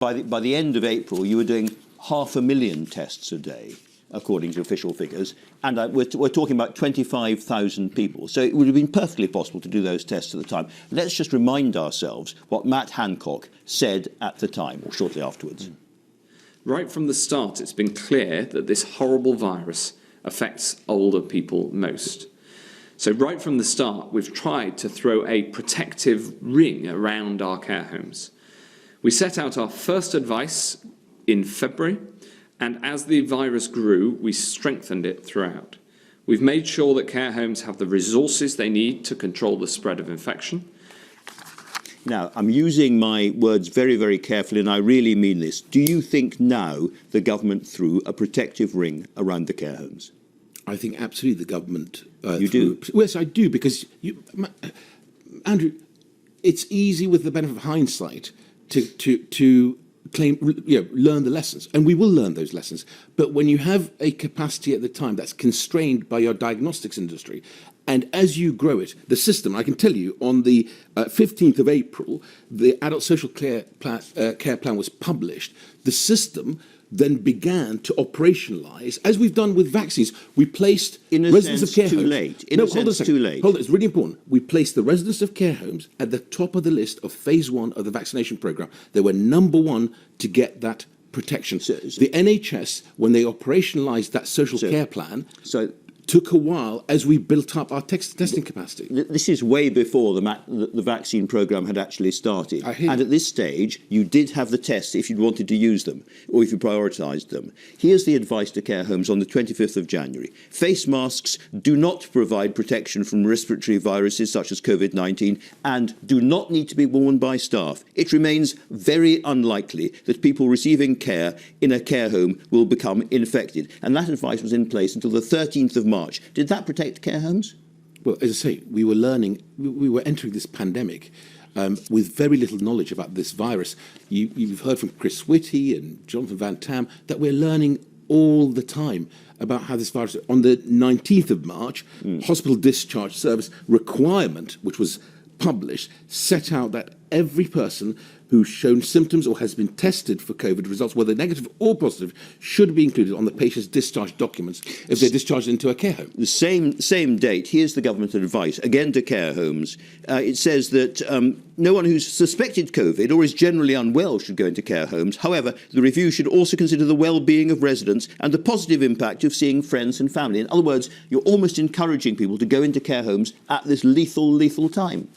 By the end of April, you were doing 500,000 tests a day, according to official figures, and we're talking about 25,000 people. So it would have been perfectly possible to do those tests at the time. Let's just remind ourselves what Matt Hancock said at the time, or shortly afterwards. Right from the start, it's been clear that this horrible virus affects older people most. So right from the start, we've tried to throw a protective ring around our care homes. We set out our first advice in February, and as the virus grew, we strengthened it throughout. We've made sure that care homes have the resources they need to control the spread of infection. Now, I'm using my words very, very carefully, and I really mean this. Do you think now the government threw a protective ring around the care homes? I think absolutely the government... you do? Yes, I do, because, Andrew, it's easy with the benefit of hindsight to claim, learn the lessons, and we will learn those lessons. But when you have a capacity at the time that's constrained by your diagnostics industry, and as you grow it, the system, I can tell you, on the 15th of April, the adult social care plan was published. The system then began to operationalise, as we've done with vaccines. We placed residents of care homes. Too late. In a sense, too late. Hold on, it's really important. We placed the residents of care homes at the top of the list of phase 1 of the vaccination programme. They were number 1 to get that protection. The NHS, when they operationalised that social care plan, took a while as we built up our testing capacity. This is way before the vaccine programme had actually started. And at this stage, you did have the tests if you'd wanted to use them, or if you prioritised them. Here's the advice to care homes on the 25th of January. Face masks do not provide protection from respiratory viruses such as COVID-19 and do not need to be worn by staff. It remains very unlikely that people receiving care in a care home will become infected. And that advice was in place until the 13th of March. Did that protect care homes? Well, as I say, we were learning, we were entering this pandemic with very little knowledge about this virus. You've heard from Chris Whitty and Jonathan Van Tam that we're learning all the time about how this virus... On the 19th of March, hospital discharge service requirement, which was published, set out that every person who's shown symptoms or has been tested for COVID results, whether negative or positive, should be included on the patient's discharge documents if they're discharged into a care home. The same date. Here's the government advice, again to care homes. It says that no one who's suspected COVID or is generally unwell should go into care homes. However, the review should also consider the well-being of residents and the positive impact of seeing friends and family. In other words, you're almost encouraging people to go into care homes at this lethal time.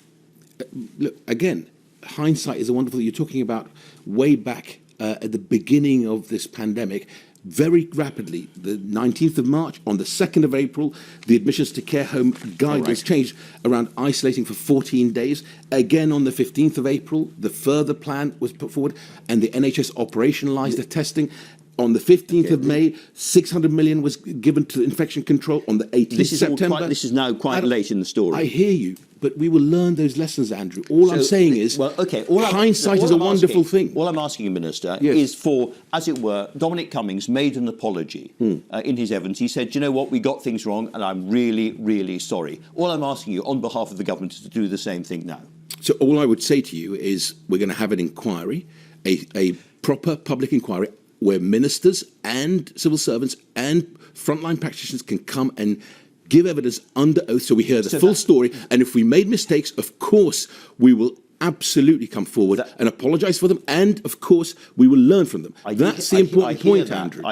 Look, again, hindsight is a wonderful thing. You're talking about way back at the beginning of this pandemic. Very rapidly, the 19th of March, on the 2nd of April, the admissions to care home guidance changed around isolating for 14 days. Again, on the 15th of April, the further plan was put forward, and the NHS operationalised the testing. On the 15th of May, 600 million was given to infection control. On the 18th of September... This is now quite late in the story. I hear you, but we will learn those lessons, Andrew. All I'm saying is, hindsight is a wonderful thing. All I'm asking you, Minister, is for, as it were, Dominic Cummings made an apology in his evidence. He said, you know what, we got things wrong, and I'm really, really sorry. All I'm asking you, on behalf of the government, is to do the same thing now. So all I would say to you is we're going to have an inquiry, a proper public inquiry, where ministers and civil servants and frontline practitioners can come and give evidence under oath so we hear the full story. And if we made mistakes, of course, we will absolutely come forward and apologise for them. And, of course, we will learn from them. That's the important point, Andrew.